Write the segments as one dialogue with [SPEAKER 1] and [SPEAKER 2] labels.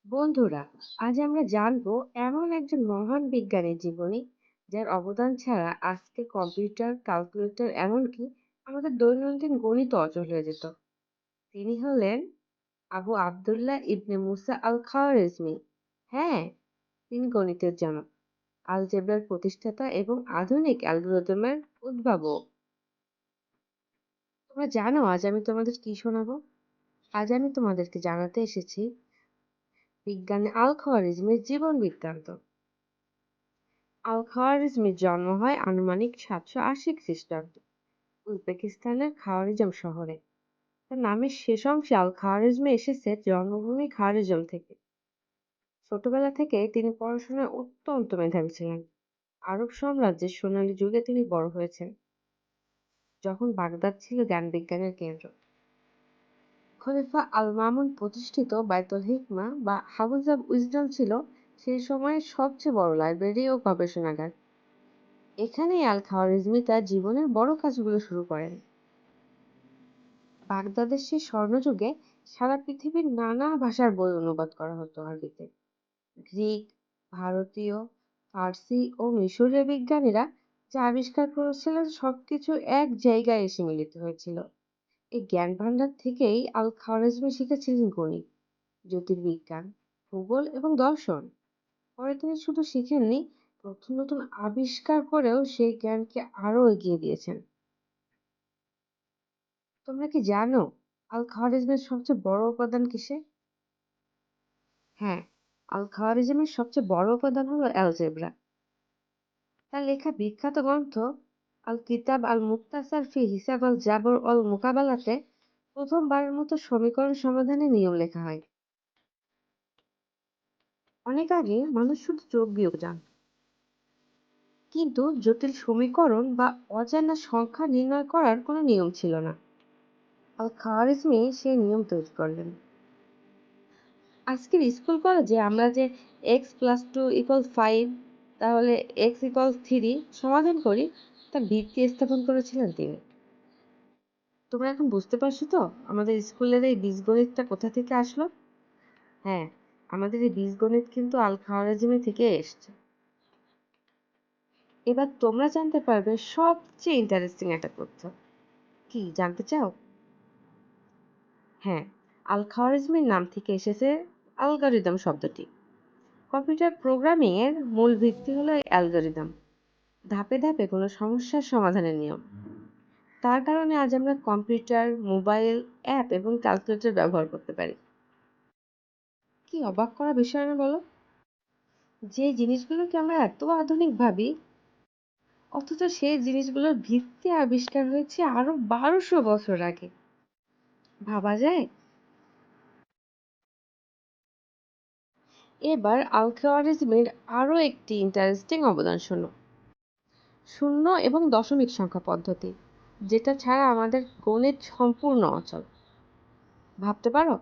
[SPEAKER 1] বন্ধুরা, আজ আমরা জানবো এমন একজন মহান বিজ্ঞানীর জীবনী যার অবদান ছাড়া আজকে কম্পিউটার, ক্যালকুলেটর এমনকি আমাদের দৈনন্দিন গণিত অচল হয়ে যেত। তিনি হলেন আবু আবদুল্লাহ ইবনে মুসা আল খাওয়ারিজমি। হ্যাঁ, তিনি গণিতের জনক, আলজেব্রার প্রতিষ্ঠাতা এবং আধুনিক অ্যালগরিদমের উদ্ভাবক। তোমরা জানো আজ আমি তোমাদের কি শোনাবো? আজ আমি তোমাদেরকে জানাতে এসেছি বিজ্ঞানী আল খাওয়ারিজমির জীবন বৃত্তান্ত। আল-খাওয়ারিজমির জন্ম হয় আনুমানিক ৭৮০ খ্রিস্টাব্দে উজবেকিস্তানের খাওয়ারিজম শহরে। তার নামের শেষ অংশে আল-খাওয়ারিজমি এসেছে জন্মভূমি খাওয়ারিজম থেকে। ছোটবেলা থেকে তিনি পড়াশোনায় অত্যন্ত মেধাবী ছিলেন। আরব সাম্রাজ্যের সোনালী যুগে তিনি বড় হয়েছেন, যখন বাগদাদ ছিল জ্ঞান বিজ্ঞানের কেন্দ্র। খলিফা আল-মামুন প্রতিষ্ঠিত বাইতুল হিকমা বা হাউস অব উইজডম ছিল সেই সময়ের সবচেয়ে বড় লাইব্রেরি ও গবেষণাগার। এখানেই আল-খাওয়ারিজমি তার জীবনের বড় কাজগুলো শুরু করেন। বাগদাদের সেই স্বর্ণযুগে সারা পৃথিবীর নানা ভাষার বই অনুবাদ করা হতো আরবিতে। গ্রিক, ভারতীয়, ফার্সি ও মিশরীয় বিজ্ঞানীরা যা আবিষ্কার করেছিলেন সবকিছু এক জায়গায় এসে মিলিত হয়েছিল। এই জ্ঞান ভান্ডার থেকেই আল খাওয়ারিজমি শিখেছিলেন গণিত, জ্যোতির্বিজ্ঞান, ভূগোল এবং দর্শন। পরে তিনি শুধু শিখেননি, নতুন নতুন আবিষ্কার করেও সেই জ্ঞানকে আরো এগিয়ে দিয়েছেন। তোমরা কি জানো আল-খাওয়ারিজমের সবচেয়ে বড় উপাদান কিসে? হ্যাঁ, আল-খাওয়ারিজমের সবচেয়ে বড় উপাদান হলো অ্যালজেব্রা। তার লেখা বিখ্যাত গ্রন্থ আল-কিতাব আল-মুক্তাসার ফি হিসাব আল-জাবর অল-মুকাবালাতে প্রথমবারের মতো সমীকরণ সমাধানের নিয়ম লেখা হয়। অনেক আগে মানুষ শুধু যোগ বিয়োগ জানত, কিন্তু জটিল সমীকরণ বা অজানা সংখ্যা নির্ণয় করার কোনো নিয়ম ছিল না। আল-খাওয়ারিজমি সেই নিয়ম তৈরি করলেন। আজকের স্কুল কলেজে আমরা যে x+2=5, তাহলে x=3 সমাধান করি, তার ভিত্তি স্থাপন করেছিলেন তিনি। তোমরা এখন বুঝতে পারছো তো আমাদের স্কুলের এই বীজগণিতটা কোথা থেকে আসলো? হ্যাঁ, আমাদের এই বীজগণিত কিন্তু আল খাওয়ারিজমি থেকে এসছে। এবার তোমরা জানতে পারবে সবচেয়ে ইন্টারেস্টিং একটা তথ্য। কি জানতে চাও? হ্যাঁ, আল খাওয়ারিজমির নাম থেকে এসেছে অ্যালগরিদম শব্দটি। কম্পিউটার প্রোগ্রামিং এর মূল ভিত্তি হলো অ্যালগরিদম, ধাপে ধাপে কোনো সমস্যার সমাধানের নিয়ম। তার কারণে আজ আমরা কম্পিউটার, মোবাইল, অ্যাপ এবং ক্যালকুলেটর ব্যবহার করতে পারি। কি অবাক করা বিষয় না বলো? যে জিনিসগুলোকে আমরা এত আধুনিক ভাবি, অথচ সেই জিনিসগুলোর ভিত্তি আবিষ্কার হয়েছে আরো 1200 বছর আগে। ভাবা যায়? এবার আল-খাওয়ারিজমির আরো একটি ইন্টারেস্টিং অবদান শোনো, শূন্য এবং দশমিক সংখ্যা পদ্ধতি, যেটা ছাড়া আমাদের গণিত সম্পূর্ণ অচল। ভাবতে পারো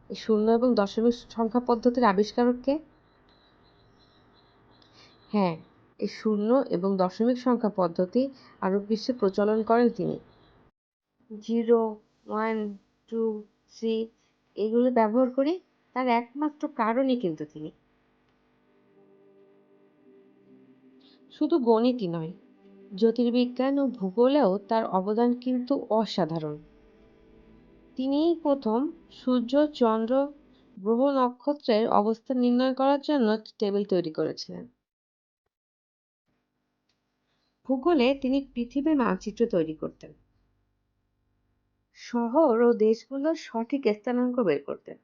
[SPEAKER 1] এই শূন্য এবং দশমিক সংখ্যা পদ্ধতির আবিষ্কারক কে? হ্যাঁ, এই শূন্য এবং দশমিক সংখ্যা পদ্ধতি আরব বিশ্বে প্রচলন করেন তিনি। 0, 1, 2, 3 এগুলো ব্যবহার করি, তার একমাত্র কারণই কিন্তু তিনি। শুধু গণিতই নয়, জ্যোতির্বিজ্ঞান ও ভূগোলেও তার অবদান কিন্তু অসাধারণ। তিনিই প্রথম সূর্য, চন্দ্র, গ্রহ, নক্ষত্রের অবস্থান নির্ণয় করার জন্য টেবিল তৈরি করেছিলেন। ভূগোলে তিনি পৃথিবীর মানচিত্র তৈরি করতেন, শহর ও দেশগুলোর সঠিক স্থানাঙ্ক বের করতেন।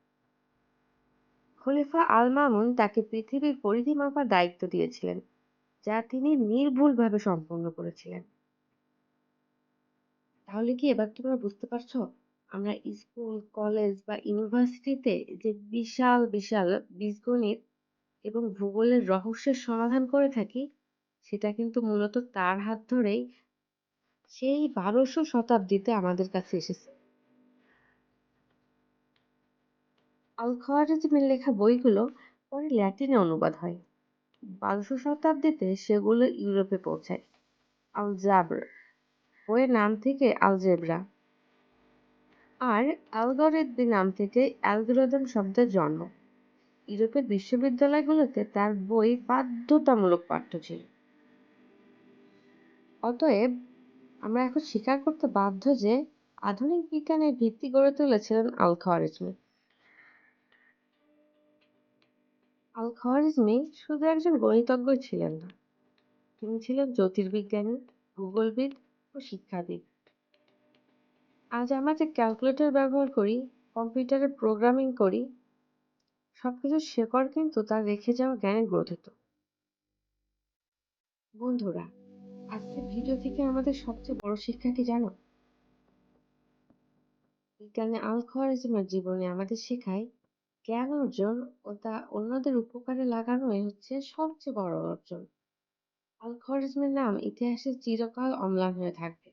[SPEAKER 1] খলিফা আল মামুন তাকে পৃথিবীর পরিধি মাপার দায়িত্ব দিয়েছিলেন, যা তিনি নির্ভুলভাবে সম্পন্ন করেছিলেন। তাহলে কি এবার তোমরা বুঝতে পারছো আমরা স্কুল, কলেজ বা ইউনিভার্সিটিতে যে বিশাল বিশাল বীজগণিত এবং ভূগোলের রহস্যের সমাধান করে থাকি, সেটা কিন্তু মূলত তার হাত ধরেই সেই 1200 শতাব্দীতে আমাদের কাছে এসেছে। আল-খাওয়ারিজমির লেখা বইগুলো পরে ল্যাটিনে অনুবাদ হয়। 1200 শতাব্দীতে সেগুলো ইউরোপে পৌঁছায়। আল-জাবর বইয়ের নাম থেকে আলজেব্রা, আর অ্যালগরিদম নাম থেকে অ্যালগোরিদম শব্দের জন্ম। ইউরোপের বিশ্ববিদ্যালয়গুলোতে তার বই বাধ্যতামূলক পাঠ্য ছিল। অতএব আমরা এখন স্বীকার করতে বাধ্য যে আধুনিক বিজ্ঞানের ভিত্তি গড়ে তুলেছিলেন আল-খাওয়ারিজমি। আল-খাওয়ারিজমি শুধু একজন গণিতজ্ঞই ছিলেন না, তিনি ছিলেন জ্যোতির্বিজ্ঞানী, ভূগোলবিদ ও শিক্ষাবিদ। আজ আমরা যে ক্যালকুলেটর ব্যবহার করি, কম্পিউটারে প্রোগ্রামিং করি, সবকিছুর শেকড় কিন্তু তার রেখে যাওয়া জ্ঞানে গ্রথিত। বন্ধুরা, আজকের ভিডিও থেকে আমাদের সবচেয়ে বড় শিক্ষা কি জানো? বিজ্ঞানী আল-খাওয়ারিজমের জীবনী আমাদের শেখায় জ্ঞান অর্জন ও তা অন্যদের উপকারে লাগানোই হচ্ছে সবচেয়ে বড় অর্জন। আল-খাওয়ারিজমের নাম ইতিহাসে চিরকাল অম্লান হয়ে থাকবে।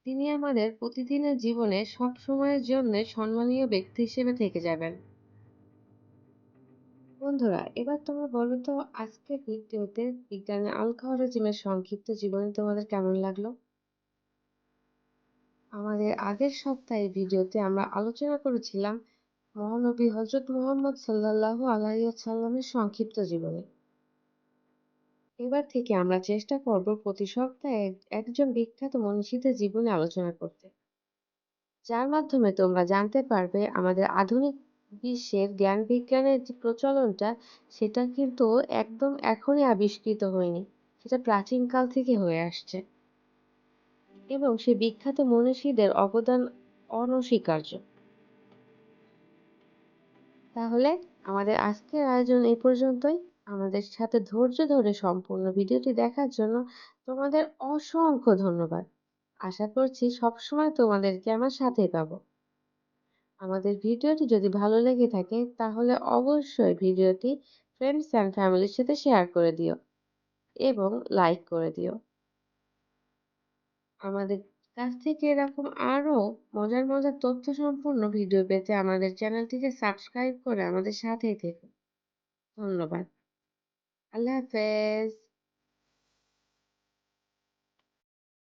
[SPEAKER 1] তিনি আমাদের প্রতিদিনের জীবনে সব সময়ের জন্য সম্মানীয় ব্যক্তি হিসেবে থেকে যাবেন। বন্ধুরা, এবার তোমরা বলো তো, আজকের ভিডিওতে বিজ্ঞানী আল-খাওয়ারিজমের সংক্ষিপ্ত জীবনী তোমাদের কেমন লাগলো? আমাদের আগের সপ্তাহের ভিডিওতে আমরা আলোচনা করেছিলাম মহানবী হযরত মুহাম্মদ সাল্লাল্লাহু আলাইহি ওয়াসাল্লামের সংক্ষিপ্ত জীবনী। এবার থেকে আমরা চেষ্টা করব প্রতি সপ্তাহে একজন বিখ্যাত মনীষীদের জীবনী আলোচনা করতে, যার মাধ্যমে তোমরা জানতে পারবে আমাদের আধুনিক বিশ্বের জ্ঞান বিজ্ঞানের যে প্রচলনটা, সেটা কিন্তু একদম এখনই আবিষ্কৃত হয়নি, সেটা প্রাচীনকাল থেকে হয়ে আসছে এবং সে বিখ্যাত মনীষীদের অবদান অনস্বীকার্য। তাহলে আমাদের আজকের আয়োজন এই পর্যন্তই। আমাদের সাথে ধৈর্য ধরে সম্পূর্ণ ভিডিওটি দেখার জন্য তোমাদের অসংখ্য ধন্যবাদ। আশা করছি সবসময় তোমাদেরকে আমার সাথেই পাবো। আমাদের ভিডিওটি যদি ভালো লেগে থাকে তাহলে অবশ্যই ভিডিওটি ফ্রেন্ডস অ্যান্ড ফ্যামিলির সাথে শেয়ার করে দিও এবং লাইক করে দিও। আমাদের কাছ থেকে এরকম আরো মজার মজার তথ্য সম্পূর্ণ ভিডিও পেতে আমাদের চ্যানেলটিকে সাবস্ক্রাইব করে আমাদের সাথেই থেকো। ধন্যবাদ। আল্লাহ হাফেজ।